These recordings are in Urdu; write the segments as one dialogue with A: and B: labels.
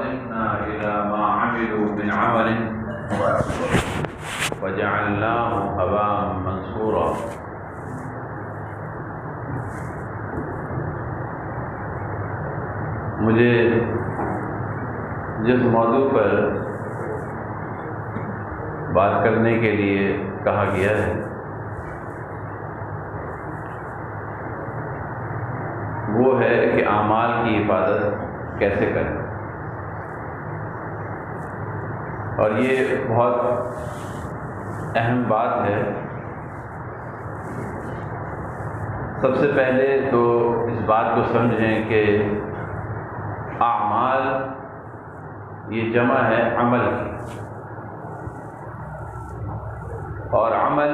A: وقدمنا إلى ما عملوا من عمل وجعلناه هباء منثورا. مجھے جس موضوع پر بات کرنے کے لیے کہا گیا ہے وہ ہے کہ اعمال کی حفاظت کیسے کریں. اور یہ بہت اہم بات ہے. سب سے پہلے تو اس بات کو سمجھیں کہ اعمال یہ جمع ہے عمل کی، اور عمل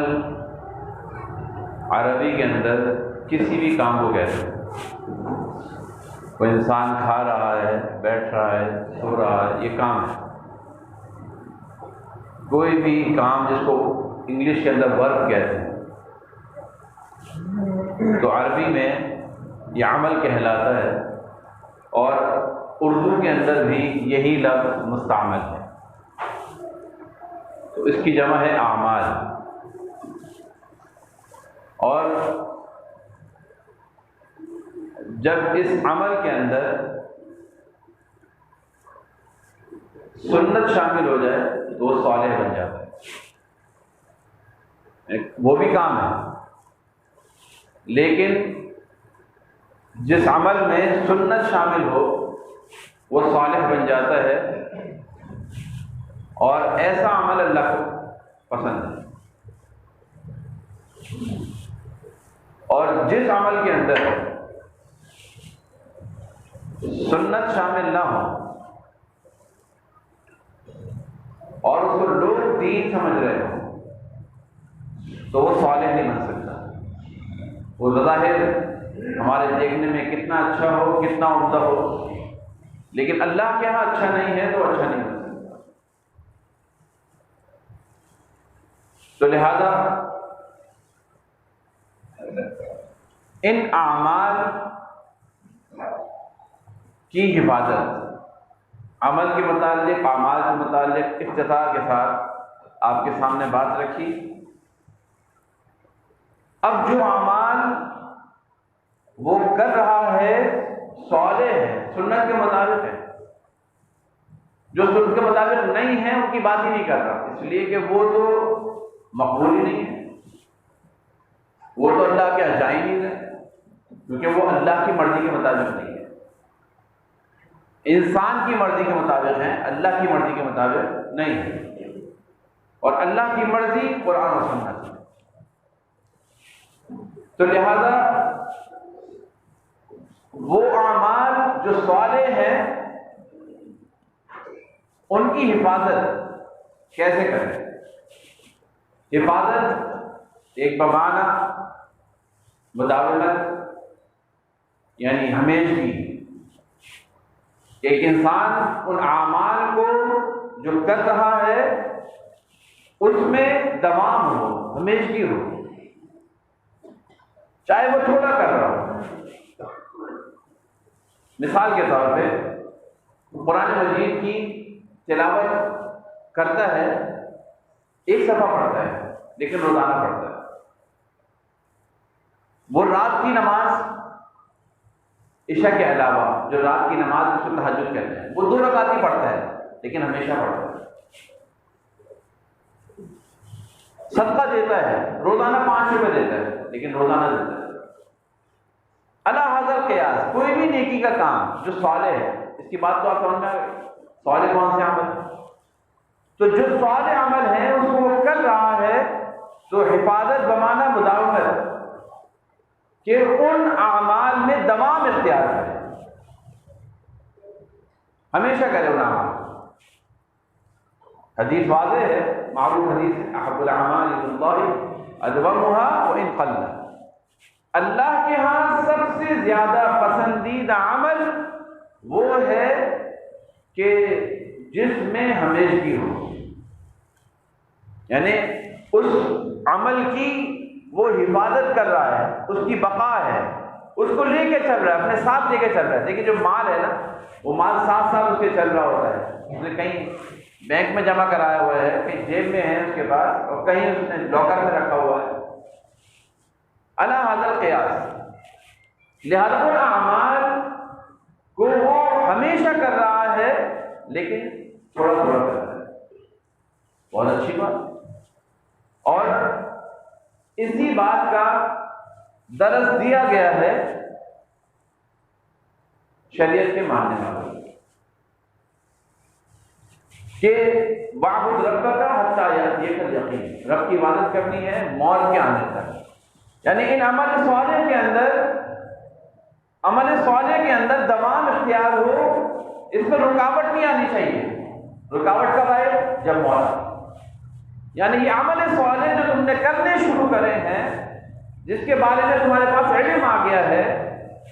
A: عربی کے اندر کسی بھی کام کو کہتے ہیں. کوئی انسان کھا رہا ہے، بیٹھ رہا ہے، سو رہا ہے، یہ کام ہے. کوئی بھی کام جس کو انگلش کے اندر ورک کہتے ہیں تو عربی میں یہ عمل کہلاتا ہے، اور اردو کے اندر بھی یہی لفظ مستعمل ہے. تو اس کی جمع ہے اعمال. اور جب اس عمل کے اندر سنت شامل ہو جائے تو وہ صالح بن جاتا ہے. وہ بھی کام ہے، لیکن جس عمل میں سنت شامل ہو وہ صالح بن جاتا ہے، اور ایسا عمل اللہ کو پسند ہے. اور جس عمل کے اندر سنت شامل نہ ہو اور اس کو لوگ دین سمجھ رہے ہوں تو وہ صالح نہیں بن سکتا. وہ ظاہر ہمارے دیکھنے میں کتنا اچھا ہو، کتنا عمدہ ہو، لیکن اللہ کے ہاں اچھا نہیں ہے تو اچھا نہیں بن سکتا. تو لہذا ان اعمال کی حفاظت، عمل کے متعلق، اعمال کے متعلق اختصار کے ساتھ آپ کے سامنے بات رکھی. اب جو اعمال وہ کر رہا ہے صالح ہے، سنت کے مطابق ہے. جو سنت کے مطابق نہیں ہے ان کی بات ہی نہیں کر رہا، اس لیے کہ وہ تو مقبول ہی نہیں ہے، وہ تو اللہ کے یہاں جا ہی نہیں رہے، کیونکہ وہ اللہ کی مرضی کے مطابق نہیں ہے. انسان کی مرضی کے مطابق ہے، اللہ کی مرضی کے مطابق نہیں ہے. اور اللہ کی مرضی قرآن و سنت ہے. تو لہذا وہ اعمال جو صالح ہیں ان کی حفاظت کیسے کریں؟ حفاظت ایک بمعنی مداومت، یعنی ہمیشگی. ایک انسان ان اعمال کو جو کر رہا ہے اس میں دوام ہو، ہمیشگی ہو، چاہے وہ چھوٹا کر رہا ہو. مثال کے طور پہ قرآن مجید کی تلاوت کرتا ہے، ایک صفحہ پڑھتا ہے لیکن روزانہ پڑھتا ہے. وہ رات کی نماز عشاء کے علاوہ جو رات کی نماز اس کو تہجد کہتے ہیں، وہ 2 رکعت ہی پڑھتا ہے لیکن ہمیشہ پڑھتا ہے. صدقہ دیتا ہے، روزانہ 5 روپے دیتا ہے لیکن روزانہ دیتا ہے. اللہ حاضر قیاس کوئی بھی نیکی کا کام جو صالح ہے، اس کی بات تو آپ سمجھ میں آ گئی. صالح کون سے عمل؟ تو جو صالح عمل ہے اس کو وہ کر رہا ہے تو حفاظت بمعنی مداومت، کہ ان اعمال میں دوام اختیار کرے، ہمیشہ کرے ان اعمال. حدیث واضح ہے، معروف حدیث، احب الاعمال الی اللہ ادومها وان قل. اللہ کے ہاں سب سے زیادہ پسندیدہ عمل وہ ہے کہ جس میں ہمیشگی ہو، یعنی اس عمل کی وہ حفاظت کر رہا ہے، اس کی بقا ہے، اس کو لے کے چل رہا ہے، اپنے ساتھ لے کے چل رہا ہے. دیکھیے جو مال ہے نا، وہ مال ساتھ ساتھ اس کے چل رہا ہوتا ہے. اس نے کہیں بینک میں جمع کرایا ہوا ہے، کہیں جیب میں ہے اس کے پاس، اور کہیں اس نے لاکر میں رکھا ہوا ہے. علی ھذا القیاس، لہذا ان اعمال کو وہ ہمیشہ کر رہا ہے لیکن تھوڑا تھوڑا کر رہا ہے. بہت اچھی بات. اور اسی بات کا درس دیا گیا ہے شریعت کے ماننے والوں کہ وَاعْبُدْ رَبَّكَ حَتَّىٰ يَأْتِيَكَ الْيَقِينُ، رب کی عبادت کرنی ہے موت کے آنے تک. یعنی ان عمل صالح کے اندر دوام اختیار ہو، اس میں رکاوٹ نہیں آنی چاہیے. رکاوٹ کب آئے؟ جب موت آئے. یعنی یہ عمل صالح جو تم نے کرنے شروع کرے ہیں، جس کے بارے میں تمہارے پاس علم آ گیا ہے،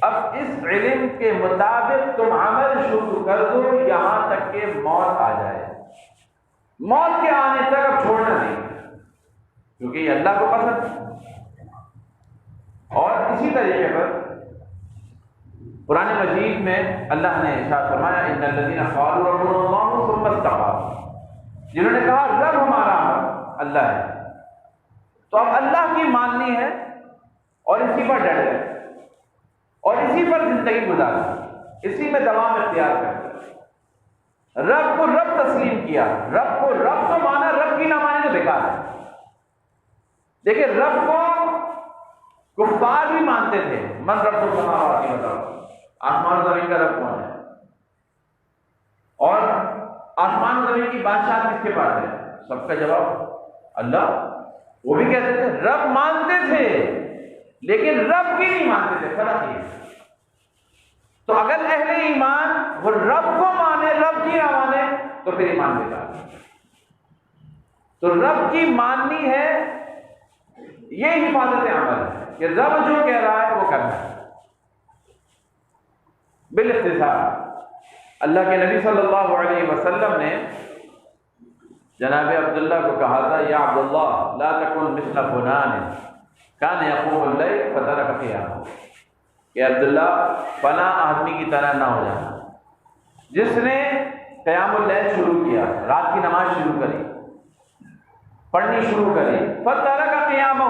A: اب اس علم کے مطابق تم عمل شروع کر دو یہاں تک کہ موت آ جائے. موت کے آنے تک اب چھوڑنا نہیں، کیونکہ یہ اللہ کو پسند ہے. اور اسی طریقے پر قرآن مجید میں اللہ نے ارشاد فرمایا ان الذین قالوا ربنا اللہ ثم استقاموا، جنہوں نے کہا رب ہمارا اللہ ہے، تو اب اللہ کی ماننی ہے اور اسی پر ڈٹ گئے اور اسی پر زندگی گزاری، اسی میں دوام اختیار کر رب کو رب تسلیم کیا. رب کو رب تو مانا، رب کی نہ مانی تو بیکار ہے. دیکھیں رب کو کفار بھی مانتے تھے. من رب السماوات والارض، آسمان و زمین کا رب کون ہے؟ اور آسمان و زمین کی بادشاہ کس کے پاس ہے؟ سب کا جواب اللہ. وہ بھی کہتے تھے رب مانتے تھے لیکن رب کی نہیں مانتے تھے. فرق یہ. تو اگر اہل ایمان وہ رب کو مانے، رب کی نہ مانے، تو پھر ایمان بیکار. تو رب کی ماننی ہے، یہ حفاظت عمل ہے کہ رب جو کہہ رہا ہے وہ کرنا ہے. بالاختصار اللہ کے نبی صلی اللہ علیہ وسلم نے جناب عبداللہ کو کہا تھا یا عبداللہ لا تکن مثل فلان کان یقوم اللیل فترک قیامہ، کہ عبداللہ فلاں آدمی کی طرح نہ ہو جانا جس نے قیام اللیل شروع کیا، رات کی نماز شروع کری، پڑھنی شروع کری، فترک قیامہ،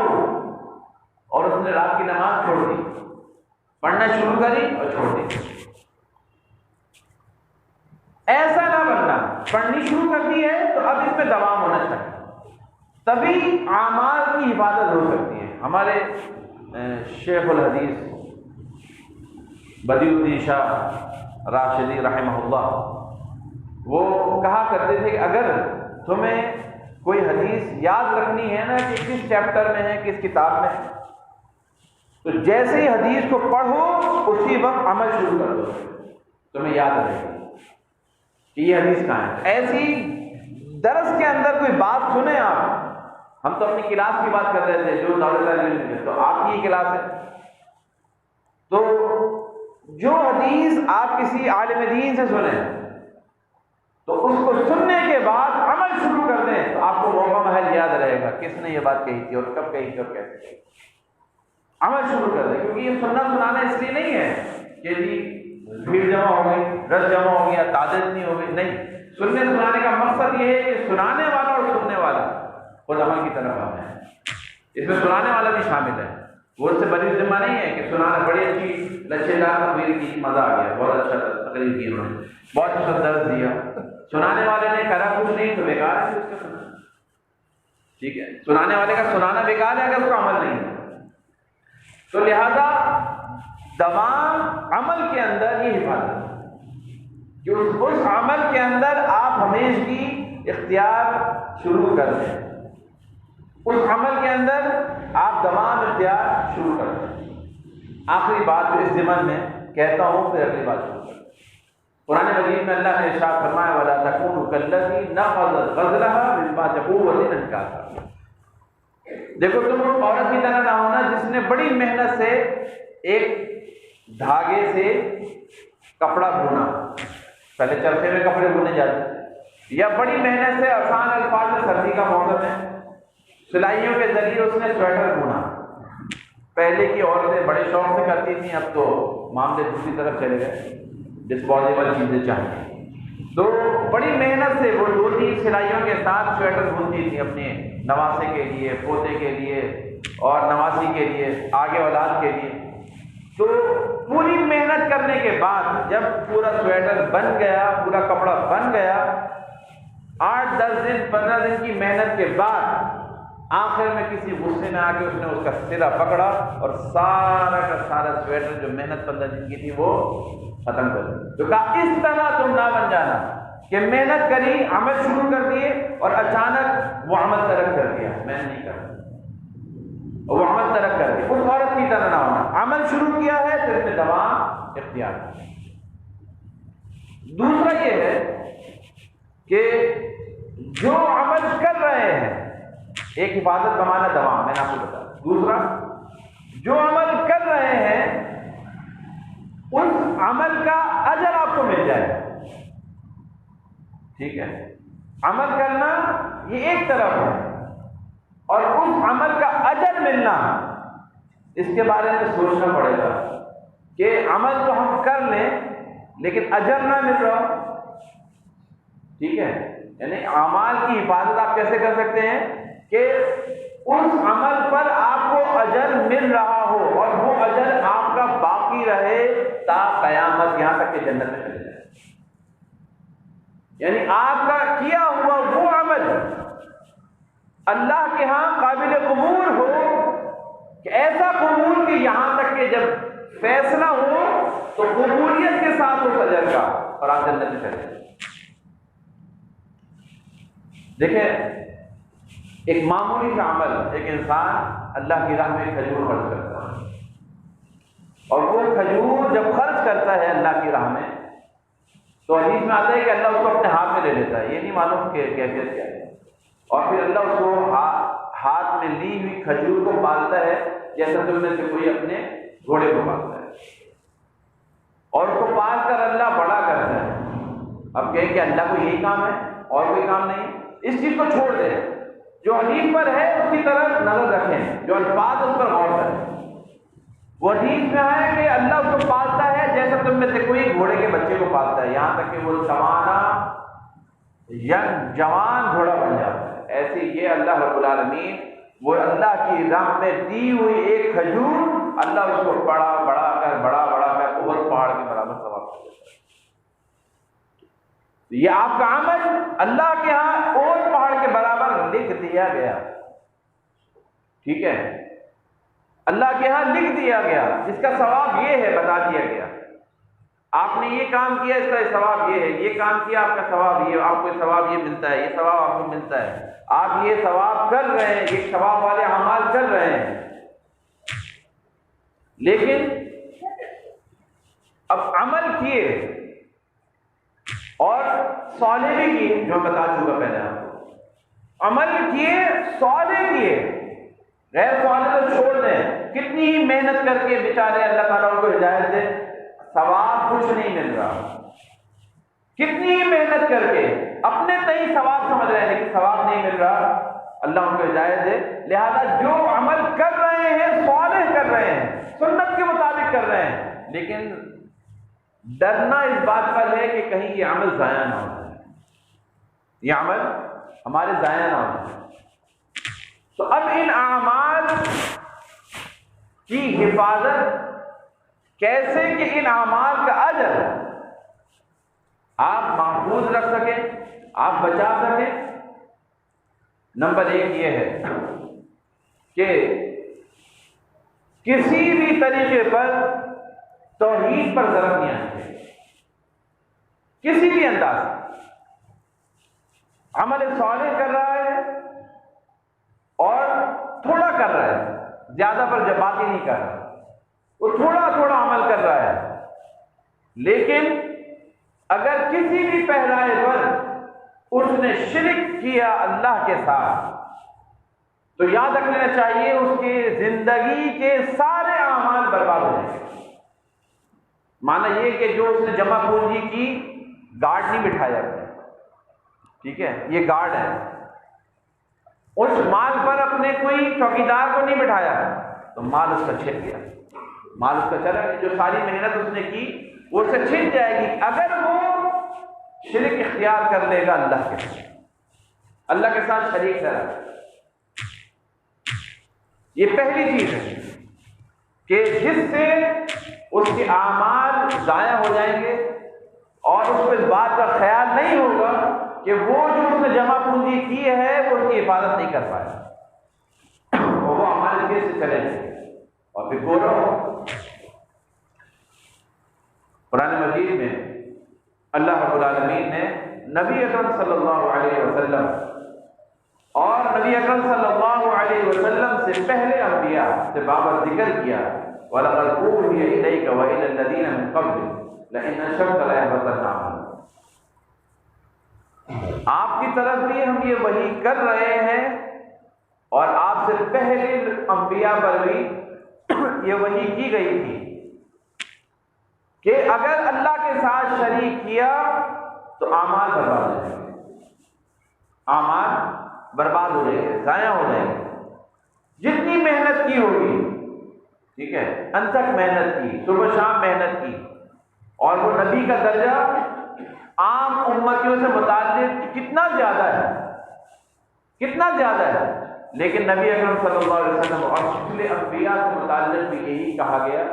A: اور اس نے رات کی نماز چھوڑ دی، پڑھنا شروع کری اور چھوڑ دی. ایسا نہ بننا. پڑھنی شروع کر دی ہے تو اب اس میں دوام ہونا چاہیے، تبھی اعمال کی حفاظت ہو سکتی ہے. ہمارے شیخ الحدیث بدیع الدین شاہ راشدی رحمہ اللہ وہ کہا کرتے تھے کہ اگر تمہیں کوئی حدیث یاد رکھنی ہے نا کہ کس چیپٹر میں ہے، کس کتاب میں ہے، تو جیسے ہی حدیث کو پڑھو اسی وقت عمل شروع کر دو، تمہیں یاد رہے گی کہ یہ حدیث کہاں ہے. ایسی درس کے اندر کوئی بات سنیں آپ، ہم تو اپنی کلاس کی بات کر رہے تھے جو دعوت، تو آپ کی کلاس ہے، تو جو حدیث آپ کسی عالم دین سے سنیں تو اس کو سننے کے بعد عمل شروع کر دیں تو آپ کو موقع محل یاد رہے گا کس نے یہ بات کہی تھی اور کب کہی تھی اور کیسے کہی. عمل شروع کر دیں، کیونکہ یہ سننا سنانا اس لیے نہیں ہے کہ جی بھیڑ جمع ہو گئی، رش جمع ہو گیا، تعداد نہیں ہو گئی، نہیں. سننے سنانے کا مقصد یہ ہے کہ سنانے والا اور سننے والا خود عمل کی طرف آتے ہیں. اس میں سنانے والا بھی شامل ہے. وہ اس سے بڑی ذمہ نہیں ہے کہ سنانا بڑی اچھی لچھے دار تقریر کی، مزہ آ گیا، بہت اچھا تقریر کی انہوں نے، بہت اچھا درس دیا. سنانے والے نے کرا کچھ نہیں تو بیکار ہے اس کا سننا. ٹھیک ہے، سنانے والے کا سنانا بیکار ہے اگر اس کا عمل نہیں ہے. تو لہذا دوام عمل کے اندر یہ حفاظت ہے کہ اس عمل کے اندر آپ ہمیشگی اختیار شروع کر دیں، اس عمل کے اندر آپ دوام اختیار شروع کر دیں. آخری بات جو اس ضمن میں کہتا ہوں پھر اگلی بات شروع کریں. قرآن مجید میں اللہ نے ارشاد فرمایا وَلَا تَكُونُوا كَالَّتِي نَقَضَتْ غَزْلَهَا مِن بَعْدِ قُوَّةٍ أَنْكَاثًا. دیکھو تم اس عورت کی طرح نہ ہونا جس نے بڑی محنت سے ایک دھاگے سے کپڑا بنا. پہلے چرخے میں کپڑے بنے جاتے، یا بڑی محنت سے آسان الفاظ میں سردی کا موسم ہے، سلائیوں کے ذریعے اس نے سویٹر بنا. پہلے کی عورتیں بڑے شوق سے کرتی تھیں، اب تو معاملے دوسری طرف چلے گئے، ڈسپوزیبل چیزیں چاہیے. تو بڑی محنت سے وہ 2-3 سلائیوں کے ساتھ سویٹر بنتی تھی اپنے نواسے کے لیے، پوتے کے لیے اور نواسی کے لیے، آگے اولاد کے لیے. تو پوری محنت کرنے کے بعد جب پورا سویٹر بن گیا، پورا کپڑا بن گیا، 8-10 دن 15 دن کی محنت کے بعد آخر میں کسی غصے میں آ کے اس نے اس کا سرا پکڑا اور سارا کا سارا سویٹر جو محنت 15 دن کی تھی وہ ختم کر دی. تو کہا اس طرح تم نہ بن جانا کہ محنت کری، عمل شروع کر دیے اور اچانک وہ عمل ترک کر دیا، میں نے نہیں کرا، وہ عمل ترک کر دیا. اس عورت کی طرح نہ ہونا، عمل شروع کیا ہے تو اس میں دوام اختیار کی. دوسرا یہ ہے کہ جو عمل کر رہے ہیں، ایک حفاظت بمانا دوام، میں نے آپ کو بتایا. دوسرا جو عمل کر رہے ہیں اس عمل کا اجر آپ کو مل جائے. ٹھیک ہے، عمل کرنا یہ ایک طرف ہے اور اس عمل کا اجر ملنا، اس کے بارے میں سوچنا پڑے گا کہ عمل تو ہم کر لیں لیکن اجر نہ مل رہا. ٹھیک ہے، یعنی اعمال کی حفاظت آپ کیسے کر سکتے ہیں کہ اس عمل پر آپ کو اجر مل رہا ہو اور وہ اجر آپ کا باقی رہے تا قیامت، یہاں تک کہ جنت میں چلے جائے. یعنی آپ کا کیا ہوا وہ عمل اللہ کے ہاں قابل قبول ہو، کہ ایسا قبول کہ یہاں تک کہ جب فیصلہ ہو تو قبولیت کے ساتھ اس اجر کا اور آپ جنت میں چلے جائیں. دیکھیں، ایک معمولی سا عمل، ایک انسان اللہ کی راہ میں کھجور خرچ کرتا ہے اور وہ کھجور جب خرچ کرتا ہے اللہ کی راہ میں تو حدیث میں آتا ہے کہ اللہ اس کو اپنے ہاتھ میں لے لیتا ہے، یہ نہیں معلوم کہ کیفیت کیا ہے، اور پھر اللہ اس کو ہاتھ میں لی ہوئی کھجور کو پالتا ہے جیسا تم میں سے کوئی اپنے گھوڑے کو پالتا ہے، اور اس کو پال کر اللہ بڑا کرتا ہے. اب کہیں کہ اللہ کو یہی کام ہے اور کوئی کام نہیں، اس چیز کو چھوڑ دیں، جو حدیث پر ہے اس کی طرف نظر رکھیں، جو الفاظ اس پر غور کریں. وہ حدیث میں ہے کہ اللہ اس کو پالتا ہے جیسا تم میں سے کوئی گھوڑے کے بچے کو پالتا ہے، یہاں تک کہ وہ جوان گھوڑا بن جاتا ہے. ایسے یہ اللہ رب العالمین، وہ اللہ کی راہ میں دی ہوئی ایک کھجور، اللہ اس کو بڑا کر احد پہاڑ کے برابر ثواب کر دیتا ہے. یہ آپ کا عمل اللہ کے ہاں احد پہاڑ کے برابر لکھ دیا گیا. ٹھیک ہے، اللہ کے ہاں لکھ دیا گیا، جس کا ثواب یہ ہے بتا دیا گیا. آپ نے یہ کام کیا، اس کا ثواب یہ ہے، یہ کام کیا، آپ کا ثواب یہ، آپ کو ثواب یہ ملتا ہے، یہ ثواب آپ کو ملتا ہے، آپ یہ ثواب کر رہے ہیں، یہ ثواب والے اعمال کر رہے ہیں. لیکن اب عمل کیے اور صالح بھی کیے، جو بتا چکا پہلے آپ کو، عمل کیے صالح کیے، غیر صالح تو چھوڑ دیں. کتنی ہی محنت کر کے بیچارے اللہ تعالیٰ ان کو ہدایت دے، ثواب کچھ نہیں مل رہا. کتنی ہی محنت کر کے اپنے تئیں ثواب سمجھ رہے ہیں لیکن ثواب نہیں مل رہا. اللہ ان کو ہدایت دے. لہذا جو عمل کر رہے ہیں صالح کر رہے ہیں، سنت کے مطابق کر رہے ہیں، لیکن ڈرنا اس بات پر ہے کہ کہیں یہ عمل ضائع نہ ہو جائے، یہ عمل ہمارے ضائع نہ ہو جائے. تو اب ان اعمال کی حفاظت کیسے کہ ان اعمال کا اجر آپ محفوظ رکھ سکیں، آپ بچا سکیں. نمبر 1 یہ ہے کہ کسی بھی طریقے پر توحید پر ضرر نہیں آنا چاہیے. کسی بھی انداز سے عمل صالح کر رہا ہے اور تھوڑا کر رہا ہے، زیادہ پر باقی نہیں کر رہا، وہ تھوڑا عمل کر رہا ہے، لیکن اگر کسی بھی پہلائے پر اس نے شرک کیا اللہ کے ساتھ تو یاد رکھ لینا چاہیے اس کی زندگی کے سارے اعمال برباد ہو جائیں گے. مانا یہ کہ جو اس نے جمع پونجی کی، گارڈ نہیں بٹھایا، ٹھیک ہے، یہ گارڈ ہے، اس مال پر اپنے کوئی چوکیدار کو نہیں بٹھایا، تو مال اس کا چھن گیا، مال اس کا چلا گیا، جو ساری محنت اس نے کی وہ اسے چھن جائے گی اگر وہ شرک اختیار کر لے گا اللہ کے ساتھ، اللہ کے ساتھ شریک کرا۔ یہ پہلی چیز ہے کہ جس سے اس کے اعمال ضائع ہو جائیں گے اور اس کو اس بات کا خیال نہیں ہوگا کہ وہ جو اس نے جمع پونجی کی ہے وہ اس کی حفاظت نہیں کر پائے، اور وہ عمل کے سے چلے جائیں گے اور پھر بولو۔ قرآن مجید میں اللہ رب العالمین نے نبی اکرم صلی اللہ علیہ وسلم اور نبی اکرم صلی اللہ علیہ وسلم سے پہلے انبیاء سے بابر ذکر کیا، وَلَقَدْ أُوحِيَ إِلَيْكَ وَإِلَى الَّذِينَ مِن قَبْلِكَ لَئِنْ أَشْرَكْتَ لَيَحْبَطَنَّ عَمَلُكَ۔ آپ کی طرف بھی ہم یہ وحی کر رہے ہیں اور آپ سے پہلے انبیاء پر بھی یہ وحی کی گئی تھی کہ اگر اللہ کے ساتھ شریک کیا تو اعمال برباد ہو جائیں گے، اعمال برباد ہو جائیں گے، ضائع ہو جائیں گے، جتنی محنت کی ہوگی، ٹھیک ہے، انتھک محنت کی، صبح شام محنت کی، اور وہ نبی کا درجہ عام امتیوں سے متعلق کتنا زیادہ ہے، کتنا زیادہ ہے، لیکن نبی اکرم صلی اللہ علیہ وسلم اور پچھلے انبیاء سے متعلق بھی یہی کہا گیا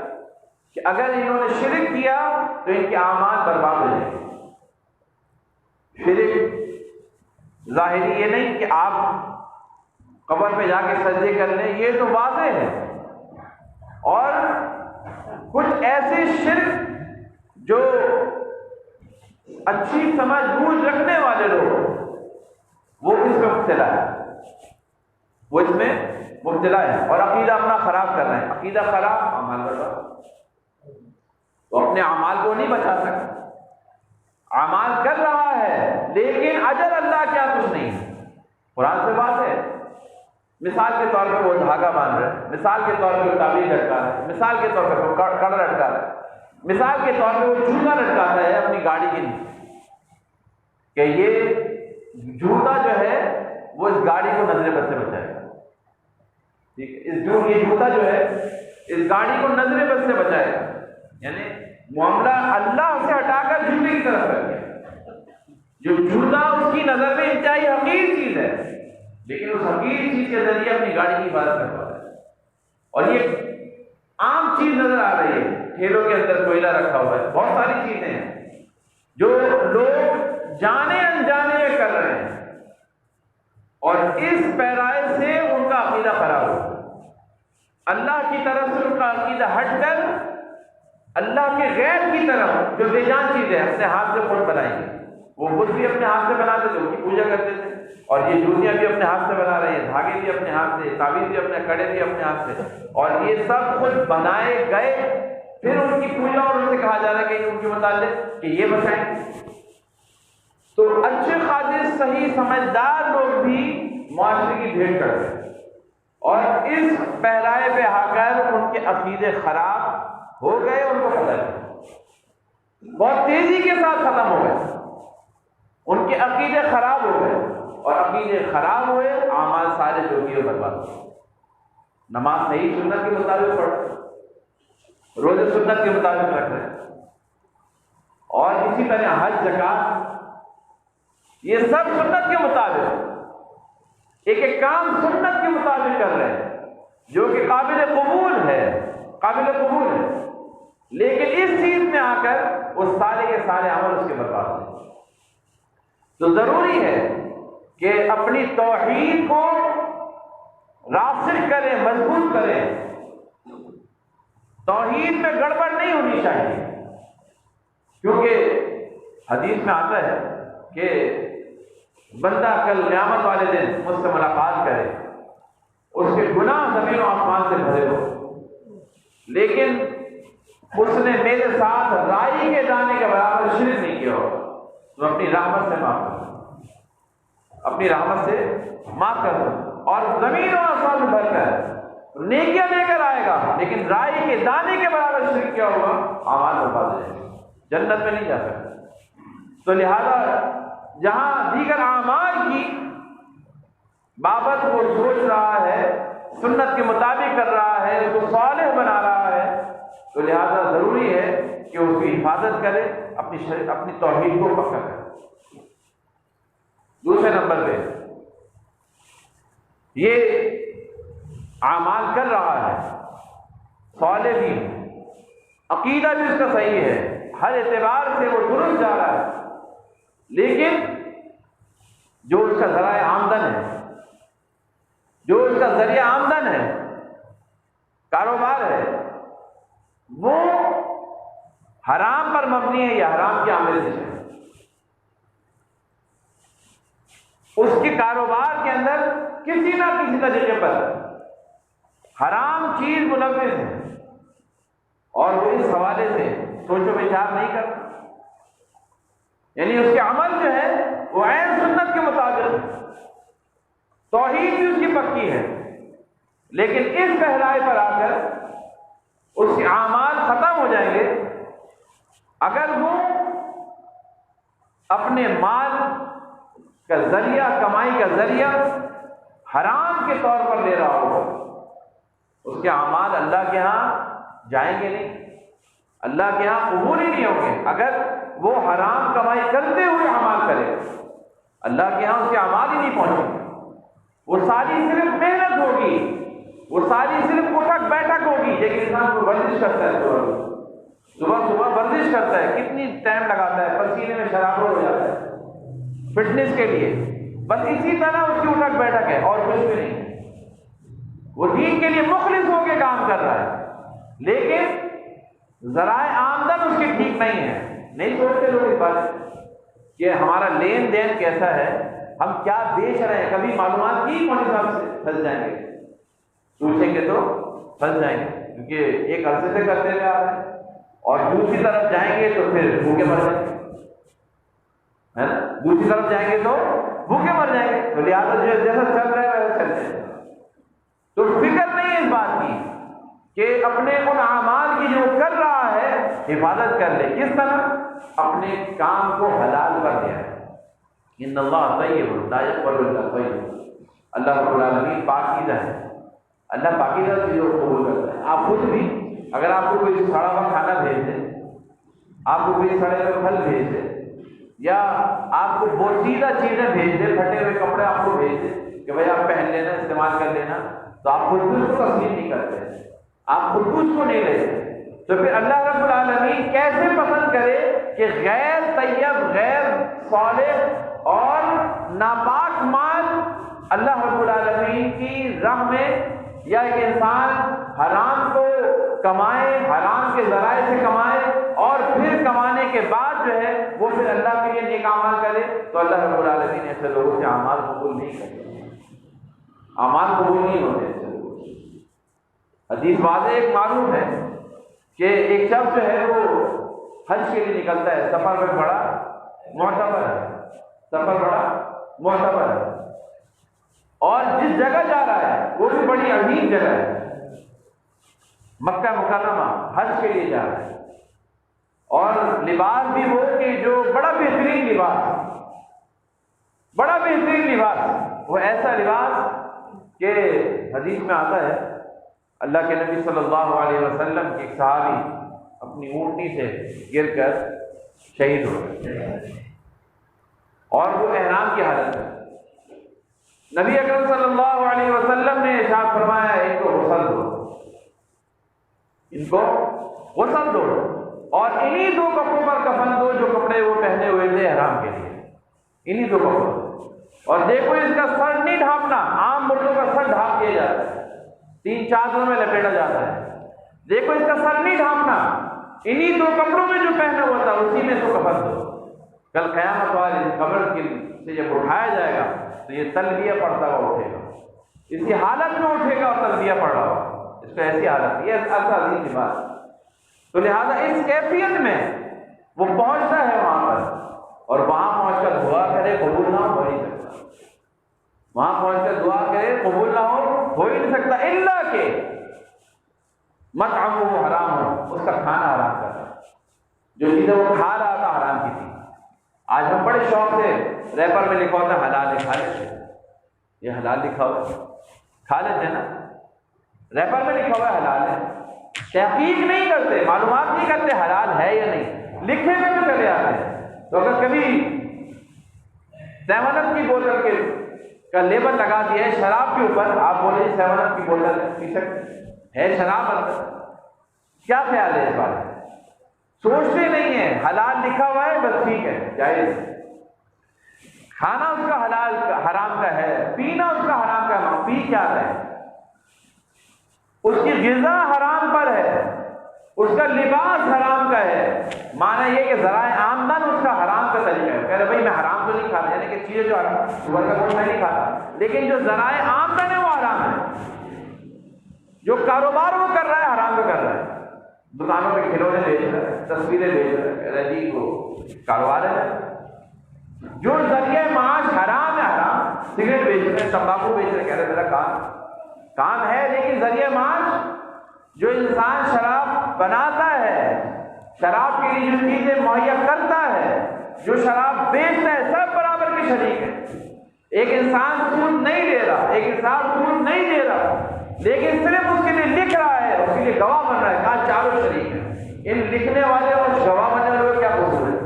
A: کہ اگر انہوں نے شرک کیا تو ان کے اعمال برباد ہو جائیں گے۔ شرک ظاہری یہ نہیں کہ آپ قبر پہ جا کے سجدے کر لیں، یہ تو واضح ہے، اور کچھ ایسے شرک جو اچھی سمجھ بوجھ رکھنے والے لوگ وہ اس میں مبتلا ہے، وہ اس میں مبتلا ہے اور عقیدہ اپنا خراب کر رہے ہیں، عقیدہ خراب، اعمال برباد، وہ اپنے اعمال کو نہیں بچا سکتا، اعمال کر رہا ہے لیکن اجر اللہ کیا کچھ نہیں ہے۔ قرآن سے بات ہے، مثال کے طور پہ وہ دھاگا باندھ رہے ہیں، مثال کے طور پہ وہ تعویذ لٹکا رہے ہیں، مثال کے طور پہ وہ کڑ لٹکا رہے ہیں، مثال کے طور پہ وہ جوتا لٹکاتا ہے اپنی گاڑی کے نیچے کہ یہ جوتا جو ہے وہ اس گاڑی کو نظر بد سے بچائے گا، ٹھیک ہے، یہ جوتا جو ہے اس گاڑی کو نظر بد سے بچائے گا، یعنی معاملہ اللہ سے ہٹا کر جوتے کی طرف کر گیا۔ جو جوتا اس کی نظر میں انتہائی حقیر چیز ہے، لیکن اس حقیر چیز کے ذریعے اپنی گاڑی کی حفاظت کر پا رہا ہے، اور یہ عام چیز نظر آ رہی ہے، ٹھیلوں کے اندر کوئلہ رکھا ہوا ہے، بہت ساری چیزیں ہیں جو لوگ جانے انجانے میں کر رہے ہیں، اور اس پیرائے سے ان کا عقیدہ خراب ہو، اللہ کی طرف سے ان کا عقیدہ ہٹ کر اللہ کے غیر کی طرف جو بے جان چیزیں اپنے ہاتھ سے خود بنائیں گے، وہ خود بھی اپنے ہاتھ سے بناتے تھے، ان کی پوجا کرتے تھے، اور یہ جوتیاں بھی اپنے ہاتھ سے بنا رہے ہیں، دھاگے بھی اپنے ہاتھ سے، تعویذ بھی اپنے، کڑے بھی اپنے ہاتھ سے، اور یہ سب خود بنائے گئے، پھر ان کی پوجا اور ان سے کہا جا رہا ہے کہ ان کے متعلق کہ یہ بچائیں۔ تو اچھے خادر صحیح سمجھدار لوگ بھی معاشرے کی بھیڑ کرتے ہیں، اور اس پہرائے پہ آ کر ان کے عقیدے خراب ہو گئے، ان کو پتہ نہیں، بہت تیزی کے ساتھ ختم ہو گئے، ان کے عقیدے خراب ہو گئے، اور عقیدے خراب ہوئے، اعمال سارے جو کیے برباد ہو گئے۔ نماز صحیح سنت کے مطابق پڑھ، روزے سنت کے مطابق رکھ رہے ہیں، اور اسی طرح حج، زکات، یہ سب سنت کے مطابق، ایک ایک کام سنت کے مطابق کر رہے ہیں، جو کہ قابل قبول ہے، قابل قبول ہے، لیکن اس چیز میں آ کر وہ سارے کے سارے عمل اس کے برباد ہو جائیں۔ تو ضروری ہے کہ اپنی توحید کو راسخ کریں، مضبوط کریں، توحید میں گڑبڑ نہیں ہونی چاہیے، کیونکہ حدیث میں آتا ہے کہ بندہ کل قیامت والے دن مجھ سے ملاقات کرے، اس کے گناہ زمین و آسمان سے بھرے ہو، لیکن اس نے میرے ساتھ رائی کے دانے کے برابر شرک نہیں کیا ہو، تو اپنی رحمت سے معاف کر دو، اپنی رحمت سے معاف کر دو، اور زمین و آسمان بھر کر نیکیاں لے کر آئے گا، لیکن رائی کے دانے کے برابر شرک کیا ہوگا، اعمال برباد ہو جائے گا، جنت میں نہیں جا سکتا۔ تو لہذا جہاں دیگر اعمال کی بابت وہ سوچ رہا ہے سنت کے مطابق کر رہا ہے، اس کو صالح بنا رہا ہے، تو لہذا ضروری ہے کہ اس کی حفاظت کرے، اپنی توحید کو پکا کرے۔ دوسرے نمبر پہ یہ اعمال کر رہا ہے، صالح بھی، عقیدہ بھی اس کا صحیح ہے، ہر اعتبار سے وہ درست جا رہا ہے، لیکن جو اس کا ذرائع آمدن ہے، جو اس کا ذریعہ آمدن ہے، کاروبار ہے، وہ حرام پر مبنی ہے یا حرام کی آمدنی سے، اس کے کاروبار کے اندر کسی نہ کسی طریقے پر حرام چیز ملوث ہے، اور وہ اس حوالے سے سوچ و بچار نہیں کرتا، یعنی اس کے عمل جو ہے وہ عین سنت کے مطابق ہے، توحید بھی اس کی پکی ہے، لیکن اس گہرائی پر آ کر اس کے اعمال ختم ہو جائیں گے اگر وہ اپنے مال کا ذریعہ، کمائی کا ذریعہ حرام کے طور پر لے رہا ہوگا، اس کے اعمال اللہ کے ہاں جائیں گے نہیں، اللہ کے ہاں قبول ہی نہیں ہوں گے۔ اگر وہ حرام کمائی کرتے ہوئے اعمال کرے، اللہ کے ہاں اس کے اعمال ہی نہیں پہنچیں گے، وہ ساری صرف محنت ہوگی، وہ ساری صرف اٹھک بیٹھک ہوگی۔ ایک انسان کو ورزش کرتا ہے، صبح ورزش کرتا ہے، کتنی ٹائم لگاتا ہے، پسینے میں شرابور ہو جاتا ہے فٹنس کے لیے، بس اسی طرح اس کی اٹھک بیٹھک ہے اور کچھ بھی نہیں۔ وہ دین کے لیے مخلص ہو کے کام کر رہا ہے، لیکن ذرائع آمدن اس کے ٹھیک نہیں ہے۔ نہیں سوچتے لوگ اس بات کہ ہمارا لین دین کیسا ہے، ہم کیا بیچ رہے ہیں، کبھی معلومات کی کون حساب سے پھنس جائیں گے، پوچھیں گے تو پھنس جائیں گے، کیونکہ ایک عرصے سے کرتے ہوئے آ رہے ہیں، اور دوسری طرف جائیں گے تو پھر بھوکے مر جائیں گے، ہے نا، دوسری طرف جائیں گے تو بھوکے مر جائیں گے، تو لہٰذا جو جیسا چل رہا ہے ویسا چل جائے گا۔ تو فکر نہیں ہے اس بات کی کہ اپنے ان اعمال کی جو کر رہا ہے حفاظت کر لے، کس طرح؟ اپنے کام کو حلال پر دیا ہے۔ ان اللہ طیب لا یقبل الا طیب، اللہ رب العالمین پاکیزہ ہے، اللہ پاکیزہ چیزوں کو قبول کرتا ہے۔ آپ خود بھی اگر آپ کو کوئی سڑا ہوا کھانا بھیج دے، آپ کو کوئی سڑے ہوئے پھل بھیج دے، یا آپ کو بوسیدہ چیزیں بھیج دے، پھٹے ہوئے کپڑے آپ کو بھیج دے کہ بھائی آپ پہن لینا، استعمال کر لینا، تو آپ خود بھی اس کو تسلیم نہیں کرتے، آپ خود بھی اس کو نہیں لیتے، تو پھر اللہ رب العالمین کیسے پسند کرے کہ غیر طیب، غیر صالح اور ناپاک مال اللہ رب العالمین کی راہ میں، یا ایک انسان حرام کو کمائے، حرام کے ذرائع سے کمائے، اور پھر کمانے کے بعد جو ہے وہ پھر اللہ کے لیے نیک اعمال کرے، تو اللہ رب العالمین ایسے لوگوں سے اعمال قبول نہیں کرتے، اعمال قبول نہیں ہوتے ایسے لوگوں سے۔ حدیث واضح ایک معلوم ہے کہ ایک شخص جو ہے وہ حج کے لیے نکلتا ہے، سفر میں بڑا معتبر ہے، سفر بڑا معتبر ہے، اور جس جگہ جا رہا ہے وہ بھی بڑی عظیم جگہ ہے، مکہ مکرمہ، حج کے لیے جا رہا ہے، اور لباس بھی وہ کہ جو بڑا بہترین لباس، بڑا بہترین لباس، وہ ایسا لباس کہ حدیث میں آتا ہے اللہ کے نبی صلی اللہ علیہ وسلم کے ایک صحابی اپنی اونٹنی سے گر کر شہید ہو گئے، اور وہ احرام کی حالت ہے۔ نبی اکرم صلی اللہ علیہ وسلم نے ارشاد فرمایا ان کو غسل دو، ان کو غسل دو، اور انہی دو کپڑوں پر کفن دو جو کپڑے وہ پہنے ہوئے تھے احرام کے لیے، انہی دو کپڑوں، اور دیکھو اس کا سر نہیں ڈھانپنا، عام مردوں کا سر ڈھانپ دیا جاتا ہے، 3 چادروں میں لپیٹا جاتا ہے، دیکھو اس کا سر نہیں ڈھانپنا، انہی دو کپڑوں میں جو پہنا ہوا تھا اسی میں تو کفن دو۔ کل قیامت والی قبر سے جب اٹھایا جائے گا تو یہ تلبیہ پڑھتا ہوا اٹھے گا، اسی حالت میں اٹھے گا اور تلبیہ پڑھ رہا ہوگا، اس کو ایسی حالت، یہ ایسا عظیم لباس، تو لہذا اس کیفیت میں وہ پہنچتا ہے وہاں پر، اور وہاں پہنچ کر دعا کرے قبول نہ ہو نہیں سکتا، وہاں پہنچ کر دعا کرے قبول نہ ہو ہی نہیں سکتا، الا کہ مطعمہ حرام ہو، اس کا کھانا حرام کرتا، جو چیزیں وہ کھا رہا تھا حرام کی تھی۔ آج ہم بڑے شوق سے ریپر میں لکھا ہوتا ہے حلال ہے، کھا لیتے ہیں، یہ حلال لکھا ہوا ہے، کھا لیتے ہیں نا، ریپر میں لکھا ہوا ہے حلال ہے، تحقیق نہیں کرتے، معلومات نہیں کرتے حلال ہے یا نہیں، لکھے میں بھی چلے آتے ہیں۔ تو اگر کبھی 7 اپ کی بوتل کے کا لیبل لگا دیا ہے شراب کے اوپر، آپ بولے 7 اپ کی بوتل پی سکتے ہے شراب اندر، کیا خیال ہے اس بارے میں؟ سوچتے نہیں ہیں، حلال لکھا ہوا ہے بس ٹھیک ہے جائز، کھانا اس کا حلال حرام کا ہے، پینا اس کا حرام کا ہے، پی کیا ہے؟ اس کی غذا حرام پر ہے، اس کا لباس حرام کا ہے، معنی یہ کہ ذرائع آمدن اس کا حرام کا طریقہ ہے۔ کہہ رہے بھائی میں حرام تو نہیں کھاتا، یعنی کہ چیزیں جو حرام، صبح کا گوشت میں نہیں کھاتا، لیکن جو ذرائع آمدن ہے وہ حرام ہے، جو کاروبار وہ کر رہا ہے حرام کا کر رہا ہے، دکانوں پہ کھلونے بیچ رہا ہے، تصویریں بیچ رہا ہے، کہہ رہے جی وہ کاروبار ہے۔ جو ذریعہ معاش حرام ہے، حرام، سگریٹ بیچ رہے ہیں، تمباکو بیچ رہے ہیں، کہہ رہے میرا کام ہے، لیکن ذریعہ معاش جو انسان شراب بناتا ہے، شراب کے لیے جو چیزیں مہیا کرتا ہے، جو شراب بیچتا ہے، سب برابر کے شریک ہیں۔ ایک انسان سود نہیں لے رہا، ایک انسان سود نہیں دے رہا، لیکن صرف اس کے لیے لکھ رہا ہے، اس کے لیے گواہ بن رہا ہے، کہاں چاروں شریک ہیں۔ ان لکھنے والے اور گواہ بننے والے کیا قصور ہے؟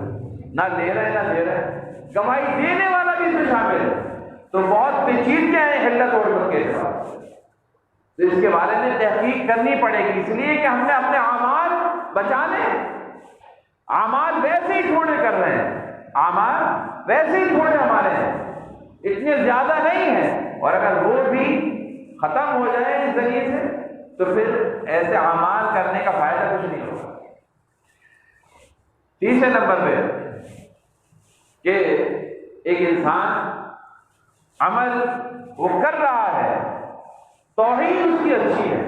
A: نہ لے رہے نہ دے رہے، گواہی دینے والا بھی اس میں شامل ہے۔ تو بہت پیچیدگیاں ہیں علت اور حکم کے اعتبار سے، تو اس کے بارے میں تحقیق کرنی پڑے گی، اس لیے کہ ہم نے اپنے اعمال بچانے، اعمال ویسے ہی تھوڑے کر رہے ہیں، اعمال ویسے ہی تھوڑے ہمارے ہیں، اتنے زیادہ نہیں ہیں، اور اگر وہ بھی ختم ہو جائے اس ذریعے سے تو پھر ایسے اعمال کرنے کا فائدہ کچھ نہیں ہوگا۔ تیسرے نمبر پہ کہ ایک انسان عمل وہ کر رہا ہے، توحید اس کی اچھی ہے،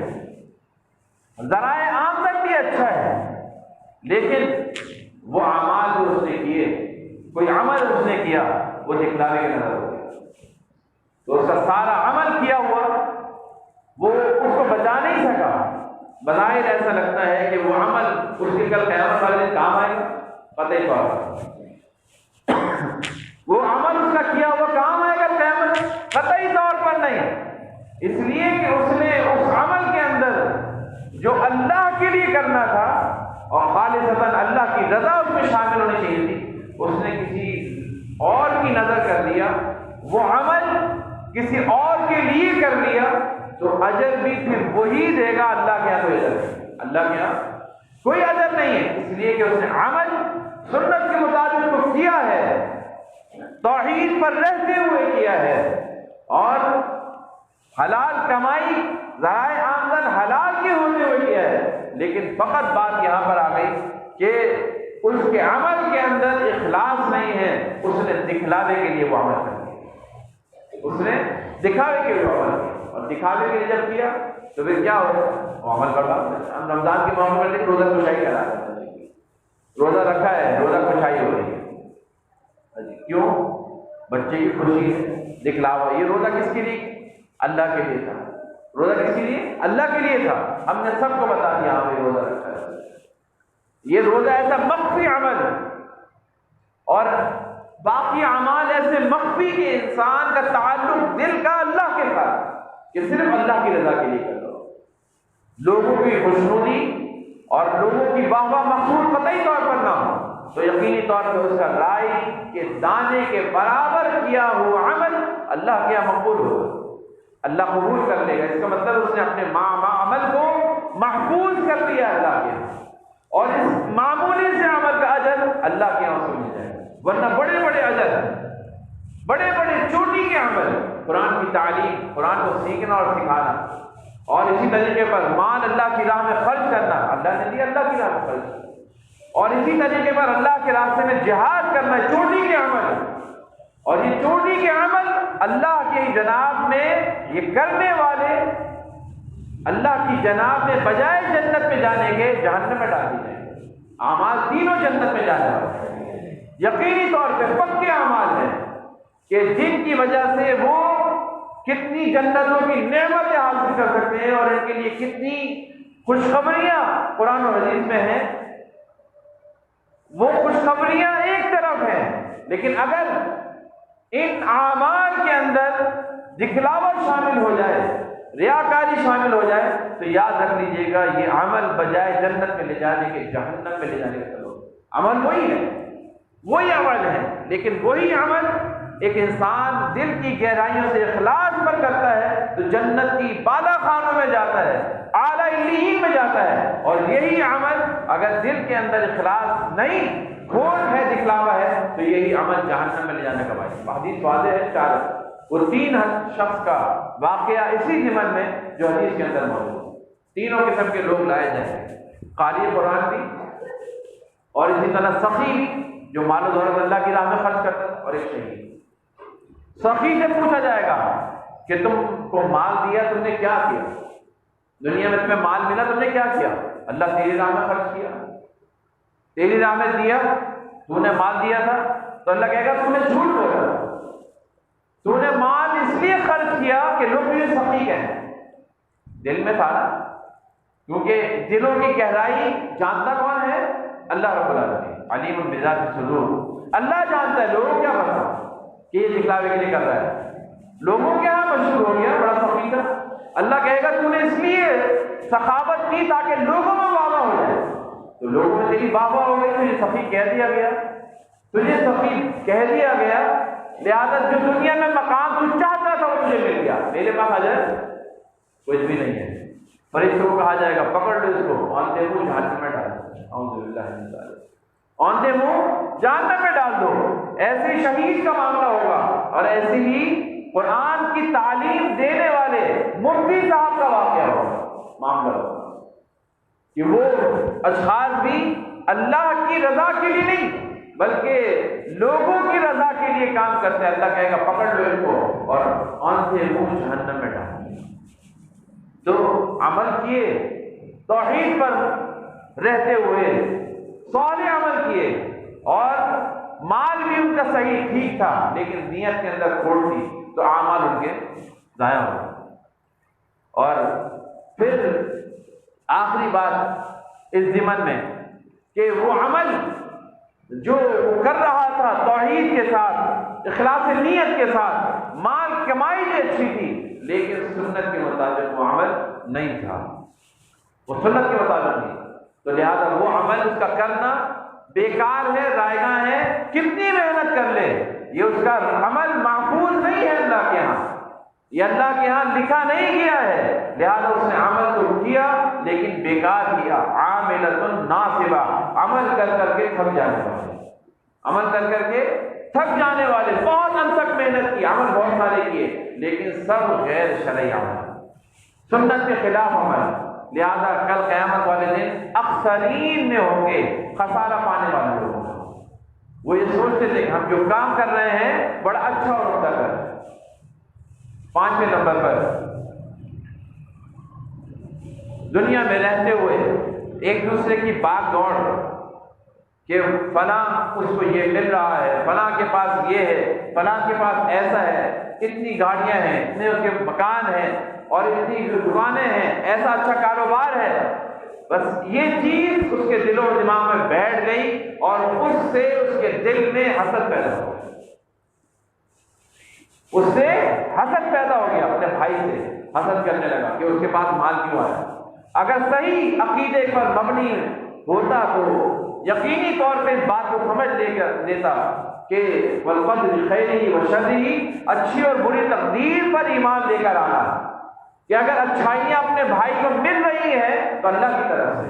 A: ذرائع آمدن بھی اچھا ہے، لیکن وہ اعمال جو اس نے کیے، کوئی عمل اس نے کیا وہ دکھلاوے کے نظر ہو گیا، تو اس کا سارا عمل کیا ہوا وہ اس کو بچا نہیں سکا۔ بظاہر ایسا لگتا ہے کہ وہ عمل اس کے کل قیامت والے دن کام آئے گا، قطعی طور پر وہ عمل اس کا کیا ہوا کام آئے گا قیامت، قطعی طور پر نہیں، اس لیے کہ اس نے اس عمل کے اندر جو اللہ کے لیے کرنا تھا اور خالصتاً اللہ کی رضا اس میں شامل ہونی چاہیے تھی، اس نے کسی اور کی نظر کر لیا، وہ عمل کسی اور کے لیے کر لیا، تو اجر بھی پھر وہی دے گا، اللہ کے یہاں کوئی اجر نہیں، اللہ کے یہاں کوئی اجر نہیں ہے، اس لیے کہ اس نے عمل سنت کے مطابق تو کیا ہے، توحید پر رہتے ہوئے کیا ہے، اور حلال کمائی، ذرائع آمدن حلال کے ہوتے ہوئے کیا ہے، لیکن فقط بات یہاں پر آ گئی کہ اس کے عمل کے اندر اخلاص نہیں ہے، اس نے دکھلاوے کے لیے وہ عمل کر دیا، اس نے دکھاوے کے لیے وہ عمل کیا، اور دکھاوے کے لیے جب کیا تو پھر کیا ہو، وہ عمل برباد ہے۔ ہم رمضان کے معاملے میں روزہ کشائی کرا رہے ہیں، روزہ رکھا ہے، روزہ کشائی ہو رہی ہے، کیوں؟ بچے کی خوشی ہے، دکھلاوا۔ یہ روزہ کس کے لیے؟ اللہ کے لیے تھا۔ روزہ کس کے لیے؟ اللہ کے لیے تھا۔ ہم نے سب کو بتا دیا ہمیں روزہ رکھا ہے۔ یہ روزہ ایسا مخفی عمل ہے، اور باقی اعمال ایسے مخفی کہ انسان کا تعلق دل کا اللہ کے ساتھ، کہ صرف اللہ کی رضا کے لیے کر رہا ہو، لوگوں کی خوشنودی اور لوگوں کی واہ واہ مقصود قطعی طور پر نہ ہو، تو یقینی طور پر اس کا رائی کے دانے کے برابر کیا ہوا عمل اللہ کے یہاں مقبول ہوگا، اللہ قبول کر لے گا۔ اس کا مطلب اس نے اپنے عمل کو محفوظ کر لیا اللہ کے یہاں، اور اس معمولی سے عمل کا اجر اللہ کے یہاں سے مل جائے گا، ورنہ بڑے بڑے اجر، بڑے بڑے چوٹی کے عمل، قرآن کی تعلیم، قرآن کو سیکھنا اور سکھانا، اور اسی طریقے پر مال اللہ کی راہ میں خرچ کرنا، اللہ نے دیا اللہ کی راہ میں خرچ کرنا، اور اسی طریقے پر اللہ کے راستے میں جہاد کرنا، چوٹی کے عمل، اور یہ چوٹی کے عمل اللہ کی جناب میں یہ کرنے والے اللہ کی جناب میں بجائے جنت میں جانے کے جہنم میں ڈال دی جائیں گے۔ اعمال تینوں جنت میں جانے والے یقینی طور پہ پکے اعمال ہیں کہ جن کی وجہ سے وہ کتنی جنتوں کی نعمتیں حاصل کر سکتے ہیں، اور ان کے لیے کتنی خوشخبریاں قرآن و حدیث میں ہیں۔ وہ خوشخبریاں ایک طرف ہیں، لیکن اگر ان اعمال کے اندر دکھلاوٹ شامل ہو جائے، ریاکاری شامل ہو جائے تو یاد رکھ لیجیے گا یہ عمل بجائے جنت میں لے جانے کے جہنم میں لے جانے کا سبب۔ عمل وہی ہے، وہی عمل ہے، لیکن وہی عمل ایک انسان دل کی گہرائیوں سے اخلاص پر کرتا ہے تو جنت کی بالا خانوں میں جاتا ہے، اعلیٰ علیین میں جاتا ہے۔ اور یہی عمل اگر دل کے اندر اخلاص نہیں، کھوٹ ہے، دکھلاوا ہے، تو یہی عمل جہنم میں لے جانے کا باعث۔ حدیث واضح ہے، چار وہ تین شخص کا واقعہ اسی ضمن میں جو حدیث کے اندر موجود ہے۔ تینوں قسم کے لوگ لائے جائیں گے، قاری قرآن بھی، اور اسی طرح سخی بھی جو مال و دولت اللہ کی راہ میں خرچ کرتا ہے، اور ایک شہید۔ سخی سے پوچھا جائے گا کہ تم کو مال دیا، تم نے کیا کیا؟ دنیا میں تمہیں مال ملا، تم نے کیا کیا؟ اللہ تیری راہ میں خرچ کیا، تیری راہ میں دیا، تو نے مال دیا تھا، تو اللہ کہے گا تو نے جھوٹ بولا، تو نے مال اس لیے خرچ کیا کہ لوگ تجھے سخی کہیں۔ دل میں تھا نا، کیونکہ دلوں کی گہرائی جانتا کون ہے؟ اللہ رب العالمین، علیم بذات الصدور۔ اللہ جانتا ہے، لوگوں کیا پتا کہ یہ دکھلاوے کے لیے کر رہا ہے۔ لوگوں کے یہاں مشہور ہو گیا، بڑا سخی تھا۔ اللہ کہے گا تو نے اس لیے سخاوت کی تاکہ لوگوں میں واہ واہ ہو جائے، تو لوگوں میں تیری واہ واہ ہو گئی، تجھے سخی کہہ دیا گیا، تجھے سخی کہہ دیا گیا، لہٰذا جو دنیا میں مقام تو چاہتا تھا وہ تجھے مل گیا، میرے پاس آ جائے کچھ بھی نہیں ہے۔ فرشتوں کو کہا جائے گا پکڑ لو اس کو، آندھے منہ جہنم میں ڈال دو، اعوذ باللہ من ذالک، آندھے منہ جہنم میں ڈال دو۔ ایسے شہید کا معاملہ ہوگا، اور ایسی ہی قرآن کی تعلیم دینے والے مفتی صاحب کا واقعہ ہوگا، معاملہ ہوگا کہ وہ اشخاص بھی اللہ کی رضا کے لیے نہیں بلکہ لوگوں کی رضا کے لیے کام کرتے ہیں۔ اللہ کہے گا پکڑ لو ان کو اور آندھے منہ جہنم میں ڈال دو۔ تو عمل کیے، توحید پر رہتے ہوئے صالح عمل کیے، اور مال بھی ان کا صحیح ٹھیک تھا، لیکن نیت کے اندر کھوٹ تھی، تو اعمال ان کے ضائع ہو گئے۔ اور پھر آخری بات اس ضمن میں کہ وہ عمل جو وہ کر رہا تھا توحید کے ساتھ، اخلاص نیت کے ساتھ، مال کمائی بھی اچھی تھی، لیکن سنت کے مطابق وہ عمل نہیں تھا، وہ سنت کے مطابق نہیں، تو لہذا وہ عمل اس کا کرنا بیکار ہے، رائگاں ہے، کتنی محنت کر لے، یہ اس کا عمل محفوظ نہیں ہے اللہ کے ہاں، یہ اللہ کے ہاں لکھا نہیں گیا ہے، لہذا اس نے عمل تو کیا لیکن بیکار کیا۔ عاملۃ ناصبہ، عمل کر کر کے تھک جانے والے، عمل کر کر کے تھک جانے والے، بہت انتھک محنت کی، عمل بہت سارے کیے، لیکن سب غیر شرعی عمل، سنت کے خلاف عمل، لہذا کل قیامت والے دن اکثرین میں ہوں گے خسارہ پانے والے لوگ۔ وہ یہ سوچتے تھے کہ ہم جو کام کر رہے ہیں بڑا اچھا اور عمدہ کر رہے ہیں۔ 5ویں نمبر پر، دنیا میں رہتے ہوئے ایک دوسرے کی باغ دوڑ کہ فلاں اس کو یہ مل رہا ہے، فلاں کے پاس یہ ہے، فلاں کے پاس ایسا ہے، اتنی گاڑیاں ہیں، اتنے اس کے مکان ہیں، اور اتنی دکانیں ہیں، ایسا اچھا کاروبار ہے، بس یہ چیز اس کے دل و دماغ میں بیٹھ گئی، اور اس سے اس کے دل میں حسد پیدا ہو گیا، اس سے حسد پیدا ہو گیا، اپنے بھائی سے حسد کرنے لگا کہ اس کے پاس مال کیوں آیا۔ اگر صحیح عقیدے پر مبنی ہوتا تو یقینی طور پہ اس بات کو سمجھ لیتا کہ والقدر خیرہ و شرہ، اچھی اور بری تقدیر پر ایمان لے کر آنا، کہ اگر اچھائیاں اپنے بھائی کو مل رہی ہے تو اللہ کی طرف سے،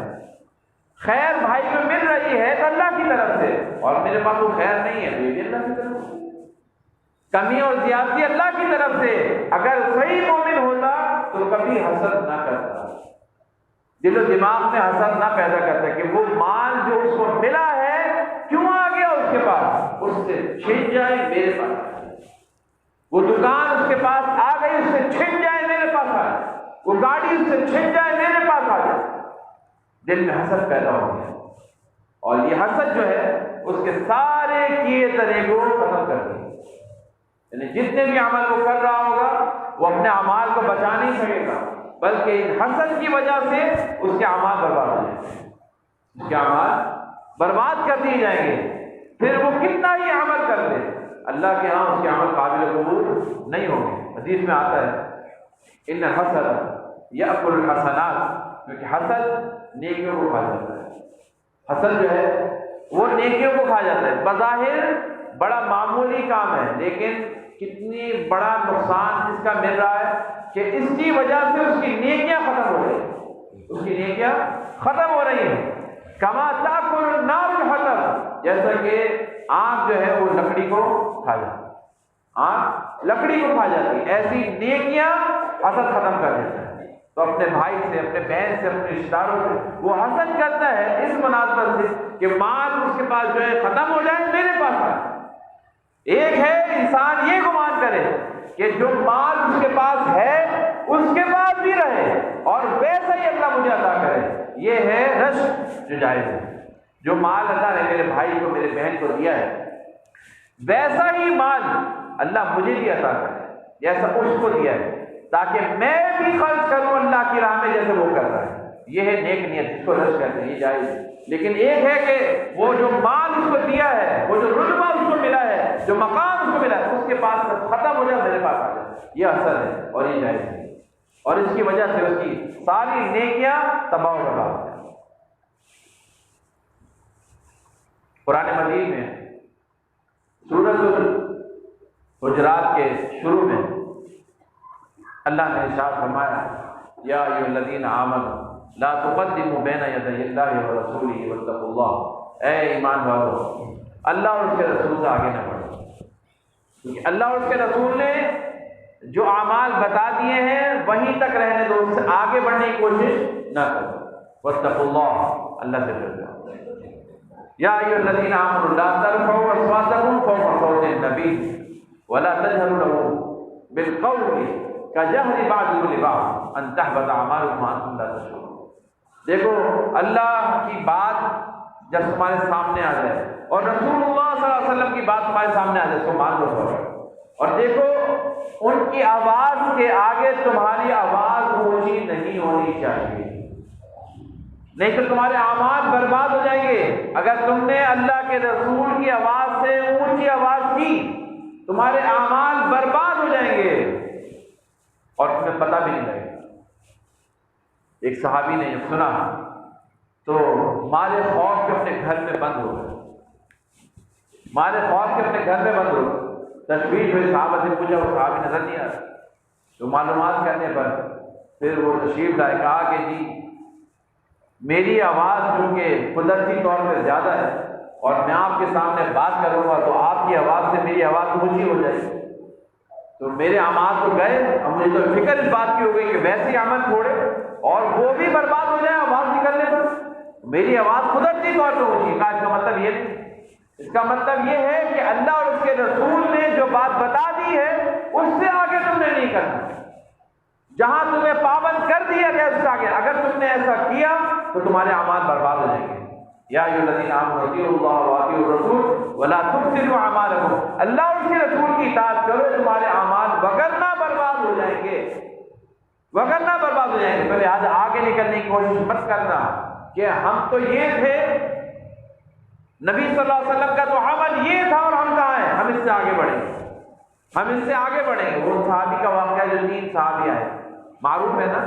A: خیر بھائی کو مل رہی ہے تو اللہ کی طرف سے، اور میرے پاس وہ خیر نہیں ہے تو یہ بھی اللہ کی طرف سے، کمی اور زیادتی اللہ کی طرف سے۔ اگر صحیح مومن ہوتا تو کبھی حسد نہ کرتا، دل و دماغ میں حسد نہ پیدا کرتا کہ وہ مال جو اس کو ملا ہے کیوں آ گیا اس کے پاس، اس سے چھن جائے میرے پاس، وہ دکان اس کے پاس آ گئی اس سے چھن جائے میرے پاس آ جائے، وہ گاڑی اس سے چھن جائے میرے پاس آ جائے، دل میں حسد پیدا ہو گیا، اور یہ حسد جو ہے اس کے سارے کیے طرح کو ختم کر دیا، یعنی جتنے بھی عمل وہ کر رہا ہوگا وہ اپنے اعمال کو بچا نہیں سکے گا، بلکہ ان حسد کی وجہ سے اس کے اعمال برباد ہو جائیں گے، اس کے اعمال برباد کر دیے جائیں گے، پھر وہ کتنا ہی عمل کر لے اللہ کے ہاں اس کے عمل قابل قبول نہیں ہوں گے۔ حدیث میں آتا ہے ان الحسد یأکل الحسنات، کیونکہ حسد نیکیوں کو کھا جاتا ہے. حسد جو ہے وہ نیکیوں کو کھا جاتا ہے. بظاہر بڑا معمولی کام ہے، لیکن کتنی بڑا نقصان اس کا مل رہا ہے کہ اس کی وجہ سے اس کی نیکیاں ختم ہو رہی ہیں، اس کی نیکیاں ختم ہو رہی ہیں. کما تاکل النار الحطب، جیسا کہ آگ جو ہے وہ لکڑی کو کھا جاتی ہے، آگ لکڑی کو کھا جاتی ہے، ایسی نیکیاں حسد ختم کر دیتا ہے. تو اپنے بھائی سے، اپنے بہن سے، اپنے رشتہ داروں سے وہ حسد کرتا ہے اس مناسبت سے کہ مال اس کے پاس جو ہے ختم ہو جائے، میرے پاس آئے. ایک ہے انسان یہ گمان کرے کہ جو مال اس کے پاس ہے اس کے پاس بھی رہے اور ویسا ہی اللہ مجھے عطا کرے. یہ ہے رشک جو جائز ہے. جو مال اللہ نے میرے بھائی کو، میرے بہن کو دیا ہے، ویسا ہی مال اللہ مجھے بھی عطا کرے جیسا اس کو دیا ہے، تاکہ میں بھی خرچ کروں اللہ کی راہ میں جیسے وہ کر رہا ہے. یہ ہے نیک نیت، جس کو رشک کہتے ہیں، یہ جائز ہے. لیکن ایک ہے کہ وہ جو مال اس کو دیا ہے، وہ جو رتبہ اس کو ملا ہے، جو مقام اس کو ملا ہے، اس کے پاس ختم ہو جائے میرے پاس آ جائے. یہ اثر ہے اور یہ جائز ہے، اور اس کی وجہ سے اس کی ساری نیکیاں تباہ و برباد ہو جائیں. قرآن مجید میں سورۃ الحجرات کے شروع میں اللہ نے ارشاد فرمایا، یا ایھا الذین آمنوا لا تقدموا بین یدی اللہ ورسولہ واتقوا اللہ. اے ایمان والو، اللہ اور اس کے رسول سے آگے نہ بڑھو، کیونکہ اللہ اور اس کے رسول نے جو اعمال بتا دیے ہیں وہیں تک رہنے دو، اس سے آگے بڑھنے کی کوشش نہ کرو. واتقوا اللہ، اللہ سے ڈرو. یا ایھا الذین آمنوا لا ترفعوا اصواتکم فوق صوت النبی ولا تجهروا له بالقول کجہر بعضکم لبعض ان تحبط اعمالکم وانتم لا تشعرون. دیکھو، اللہ کی بات جب تمہارے سامنے آ جائے اور رسول اللہ صلی اللہ علیہ وسلم کی بات تمہارے سامنے آ جائے تو مان لو سو. اور دیکھو، ان کی آواز کے آگے تمہاری آواز اونچی نہیں ہونی چاہیے، نہیں تو تمہارے اعمال برباد ہو جائیں گے. اگر تم نے اللہ کے رسول کی آواز سے اونچی آواز کی، تمہارے اعمال برباد ہو جائیں گے اور تمہیں پتہ بھی نہیں لگے گا. ایک صحابی نے جب سنا تو مارے خوف کے اپنے گھر میں بند ہو گئے، مارے خوف کے اپنے گھر میں بند ہو گئے. تشویش ہوئی، صحابہ سے پوچھا، وہ صحابی نظر نہیں آ رہا. تو معلومات کرنے پر پھر وہ تشریف لائے، کہا کہ جی میری آواز چونکہ قدرتی طور پہ زیادہ ہے اور میں آپ کے سامنے بات کروں گا تو آپ کی آواز سے میری آواز اونچی ہو جائے گی، تو میرے اعمال تو گئے. اب مجھے تو فکر اس بات کی ہو گئی کہ ویسے ہی عمل چھوڑے اور وہ بھی برباد ہو جائے آواز نکلنے پر. میری آواز قدرتی طور پہ اونچی. کہا اس کا مطلب یہ نہیں، اس کا مطلب یہ ہے کہ اللہ اور اس کے رسول نے جو بات بتا دی ہے اس سے آگے تم نے نہیں کرنا. جہاں تمہیں پابند کر دیا گیا اس سے آگے اگر تم نے ایسا کیا تو تمہارے اعمال برباد ہو جائیں گے. یا ایھا الذین آمنوا اطیعوا اللہ واطیعوا الرسول ولا تفسدوا اعمالکم. اللہ اور اس کے رسول کی اطاعت کرو، تمہارے اعمال وگرنہ برباد ہو جائیں گے، وگرنہ برباد ہو جائیں گے. تو لہٰذا آگے نکلنے کی کوشش مت کرنا کہ ہم تو یہ تھے، نبی صلی اللہ علیہ وسلم کا تو عمل یہ تھا اور ہم کہاں ہیں، ہم اس سے آگے بڑھیں گے، ہم اس سے آگے بڑھیں گے. وہ صحابی کا واقعہ جو 3 صحابی آئے، معروف ہے نا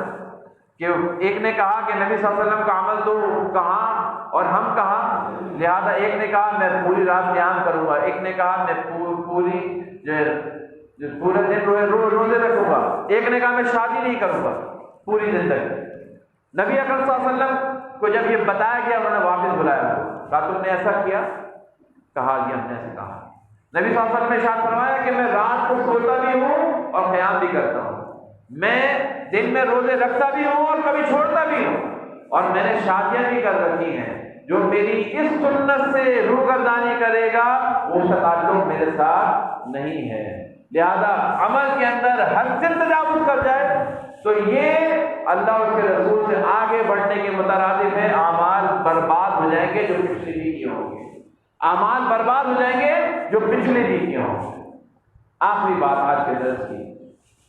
A: کہ ایک نے کہا کہ نبی صلی اللہ علیہ وسلم کا عمل تو کہاں اور ہم کہاں. لہذا ایک نے کہا میں پوری رات قیام کروں گا، ایک نے کہا میں پوری جو پورے دن روزے رکھوں گا، ایک نے کہا میں شادی نہیں کروں گا پوری زندگی. نبی اکرم صلی اللہ علیہ وسلم کو جب یہ بتایا گیا انہوں نے واپس بلایا، کہا تم نے ایسا کیا؟ کہا کہ ہم نے ایسا کہا. نبی صلی اللہ علیہ وسلم نے ارشاد فرمایا کہ میں رات کو سوتا بھی ہوں اور قیام بھی کرتا ہوں، میں دن میں روزے رکھتا بھی ہوں اور کبھی چھوڑتا بھی ہوں، اور میں نے شادیاں بھی کر رکھی ہیں. جو میری اس سنت سے روگردانی کرے گا وہ اس کا تعلق میرے ساتھ نہیں ہے. لہذا عمل کے اندر حد سے تجاوز کر جائے تو یہ اللہ اور اس کے رسول سے آگے بڑھنے کے مترادف ہے. اعمال برباد ہو جائیں گے جو پچھلے بھی کیے ہوں گے، اعمال برباد ہو جائیں گے جو پچھلے بھی کیے ہوں گے. آخری بات آج کے درس کی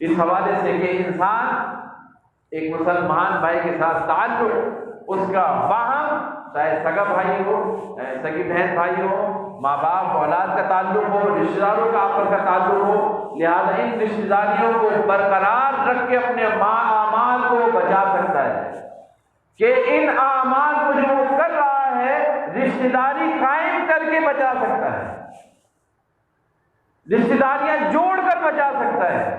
A: اس حوالے سے کہ انسان ایک مسلمان بھائی کے ساتھ تعلق، اس کا فہم، چاہے سگا بھائی ہو، چاہے سگی بہن بھائی ہو، ماں باپ اولاد کا تعلق ہو، رشتہ داروں کا آپس کا تعلق ہو، لہذا ان رشتہ داریوں کو برقرار رکھ کے اپنے اعمال کو بچا سکتا ہے کہ ان اعمال کو جو وہ کر رہا ہے رشتہ داری قائم کر کے بچا سکتا ہے، رشتہ داریاں جوڑ کر بچا سکتا ہے۔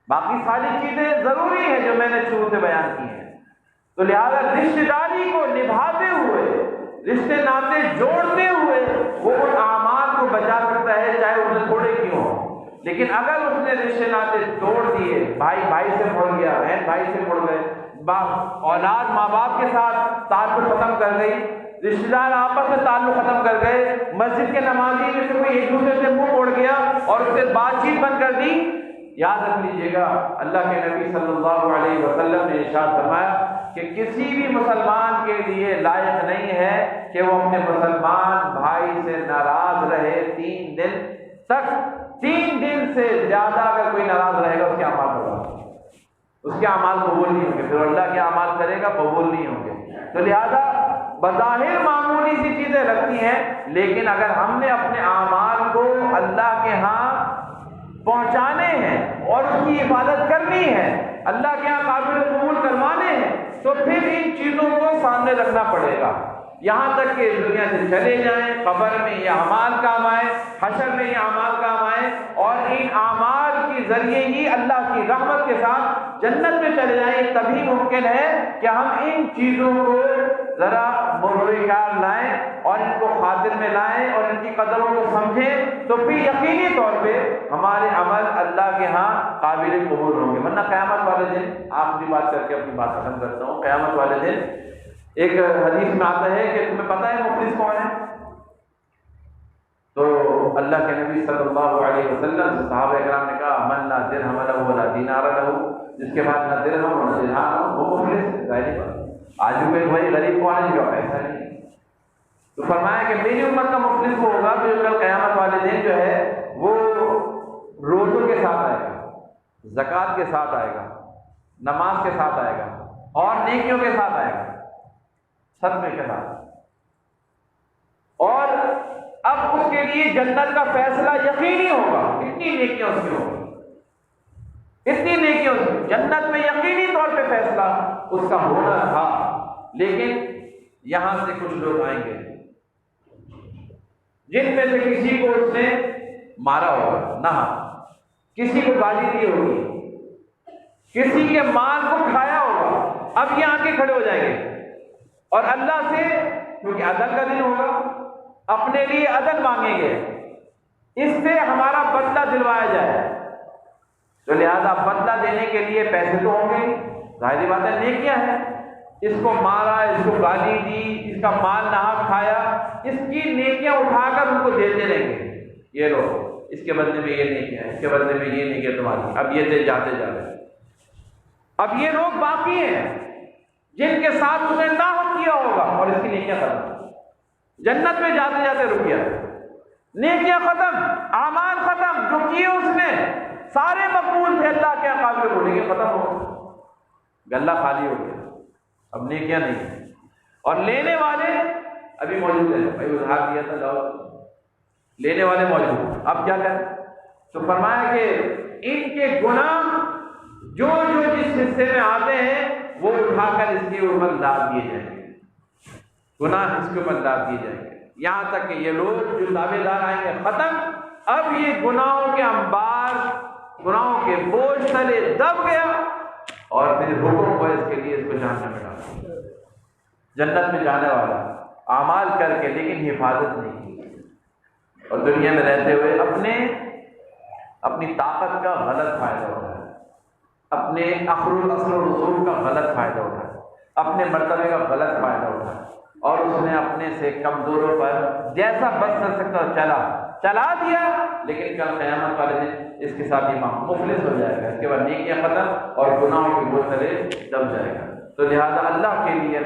A: باقی ساری چیزیں ضروری ہیں جو میں نے شروع سے بیان کی ہیں، تو لہذا رشتہ داری کو نبھاتے ہوئے، رشتے ناطے جوڑتے ہوئے وہ ان اعمال کو بچا سکتا ہے، چاہے اس نے تھوڑے کیوں ہوں۔ لیکن اگر اس نے رشتے ناطے توڑ دیے، بھائی بھائی سے مڑ گیا، بہن بھائی سے مڑ گئے، اولاد ماں باپ کے ساتھ تعلق ختم کر گئی، رشتہ دار آپس میں تعلق ختم کر گئے، مسجد کے نمازی میں سے کوئی ایک دوسرے سے منہ موڑ گیا اور اس سے بات چیت بند کر دی، یاد رکھ لیجیے گا اللہ کے نبی صلی اللہ علیہ وسلم نے ارشاد فرمایا کہ کسی بھی مسلمان کے لیے لائق نہیں ہے کہ وہ اپنے مسلمان بھائی سے ناراض رہے 3 دن تک۔ 3 دن سے زیادہ اگر کوئی ناراض رہے گا اس کے اعمال ہوگا، اس کے اعمال قبول نہیں ہوں گے، پھر اللہ کے اعمال کرے گا قبول نہیں ہوں گے۔ تو لہذا بظاہر معمولی سی چیزیں لگتی ہیں، لیکن اگر ہم نے اپنے اعمال کو اللہ کے ہاں پہنچانے ہیں اور اس کی عبادت کرنی ہے، اللہ کے یہاں قابل قبول کروانے ہیں، تو پھر ان چیزوں کو سامنے رکھنا پڑے گا، یہاں تک کہ دنیا سے چلے جائیں، قبر میں یہ اعمال کام آئے، حشر میں یہ اعمال کام آئے، اور ان اعمال کے ذریعے ہی اللہ کی رحمت کے ساتھ جنت میں چلے جائیں۔ تبھی ممکن ہے کہ ہم ان چیزوں کو ذرا مروئے خیال لائیں اور ان کو خاطر میں لائیں اور ان کی قدروں کو سمجھیں، تو پھر یقینی طور پہ ہمارے عمل اللہ کے ہاں قابل قبول ہوں گے۔ ورنہ قیامت والے دن، آخری بات کر کے اپنی بات ختم کرتا ہوں، قیامت والے دن ایک حدیث میں آتا ہے کہ تمہیں پتہ ہے مفلس کون ہے؟ تو اللہ کے نبی صلی اللہ علیہ وسلم سے صحابہ کرام نے کہا من لا درہم لہ ولا دینار لہ، جس کے بعد نہ درہم اور نہ دینار ہو وہ مفلس۔ ظاہر بات، آج بھی کوئی غریب کون ہے جو ایسا نہیں۔ تو فرمایا کہ میری امت کا مفلس وہ ہوگا جو کل قیامت والے دن جو ہے وہ روزوں کے ساتھ آئے گا، زکوٰۃ کے ساتھ آئے گا، نماز کے ساتھ آئے گا اور نیکیوں کے ساتھ آئے گا، صدقے کے ساتھ، اور اب اس کے لیے جنت کا فیصلہ یقینی ہوگا۔ اتنی نیکیاں اس کی ہوگی، اتنی نیکیاں اس کی، جنت میں یقینی طور پہ فیصلہ اس کا ہونا تھا۔ لیکن یہاں سے کچھ لوگ آئیں گے جن میں سے کسی کو اس نے مارا ہوگا، نہ کسی کو گالی دی ہوگی، کسی کے مال کو کھایا ہوگا۔ اب یہ آ کے کھڑے ہو جائیں گے اور اللہ سے، کیونکہ عدل کا دن ہوگا، اپنے لیے عدل مانگیں گے، اس سے ہمارا بدلہ دلوایا جائے۔ تو لہذا بدلہ دینے کے لیے پیسے تو ہوں گے، ظاہری بات ہے، نیکیاں ہیں، اس کو مارا، اس کو گالی دی، اس کا مال ناحق کھایا، اس کی نیکیاں اٹھا کر ان کو دیتے رہیں گے، یہ لو اس کے بدلے میں یہ نیکیاں، اس کے بدلے میں یہ نیکیاں تمہاری، اب یہ دے جاتے جا رہے۔ اب یہ لوگ باقی ہیں جن کے ساتھ اس نے ناحق کیا ہوگا اور اس کی نیکیاں ختم، جنت میں جاتے جاتے رک گیا، نیکیاں ختم، اعمال ختم، جو کیے اس نے سارے مقبول تھے اللہ کے قابل کو، لیکن ختم ہو گیا، گلہ خالی ہو گیا، اب نیکیاں نہیں، اور لینے والے ابھی موجود ہیں، بھائی ادھار دیا تھا لاؤ، لینے والے موجود، اب کیا کریں؟ تو فرمایا کہ ان کے گناہ جو جس حصے میں آتے ہیں وہ اٹھا کر اس کے اوپر ڈال دیے جائیں گے، گناہ اس کے اوپر ڈال دیے جائیں گے، یہاں تک کہ یہ لوگ جو دعوے دار آئیں گے ختم، اب یہ گناہوں کے انبار، گناہوں کے بوجھ تلے دب گیا، اور پھر حکم کو اس کے لیے اس کو جہنم میں ڈالا، جنت میں جانے والا اعمال کر کے لیکن حفاظت نہیں کی، اور دنیا میں رہتے ہوئے اپنی طاقت کا غلط فائدہ اٹھایا، اپنے اخر الاصل و رسول کا غلط فائدہ اٹھایا، اپنے مرتبے کا غلط فائدہ اٹھایا، اور اس نے اپنے سے کمزوروں پر جیسا بچ کر سکتا چلا دیا، لیکن کل قیامت والے دن اس کے ساتھ امام مفلس ہو جائے گا، اس کے بعد نیکیاں ختم اور گناہوں کے بوجھ تلے دب جائے گا۔ تو لہذا اللہ کے لیے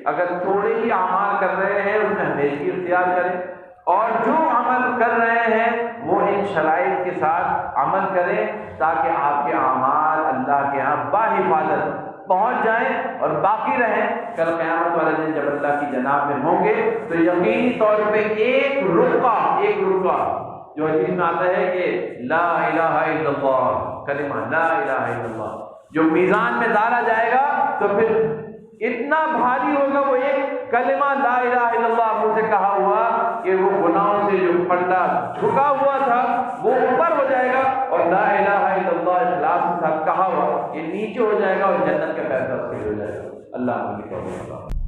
A: اگر تھوڑے ہی اعمال کر رہے ہیں اس میں ہمیشگی اختیار کریں، اور جو عمل کر رہے ہیں وہ ان شرائط کے ساتھ عمل کریں تاکہ آپ کے اعمال اللہ کے ہاں باحفاظت پہنچ جائیں اور باقی رہیں، کل قیامت والے دن جب اللہ کی جناب میں ہوں گے تو یقینی طور پہ ایک رکعہ جو حدیث میں آتا ہے کہ لا الہ الا اللہ، کلمہ لا الہ الا اللہ جو میزان میں ڈالا جائے گا تو پھر اتنا بھاری ہوگا وہ ایک کلمہ لا الہ الا اللہ منہ سے کہا ہوا کہ وہ گناہوں سے جو پلڑا جھکا ہوا تھا وہ اوپر ہو جائے گا، اور لا الہ الا اللہ اخلاص کے ساتھ کہا ہوا یہ نیچے ہو جائے گا اور جنت کا فیصلہ ہو جائے گا۔ اللہ علیہ وسلم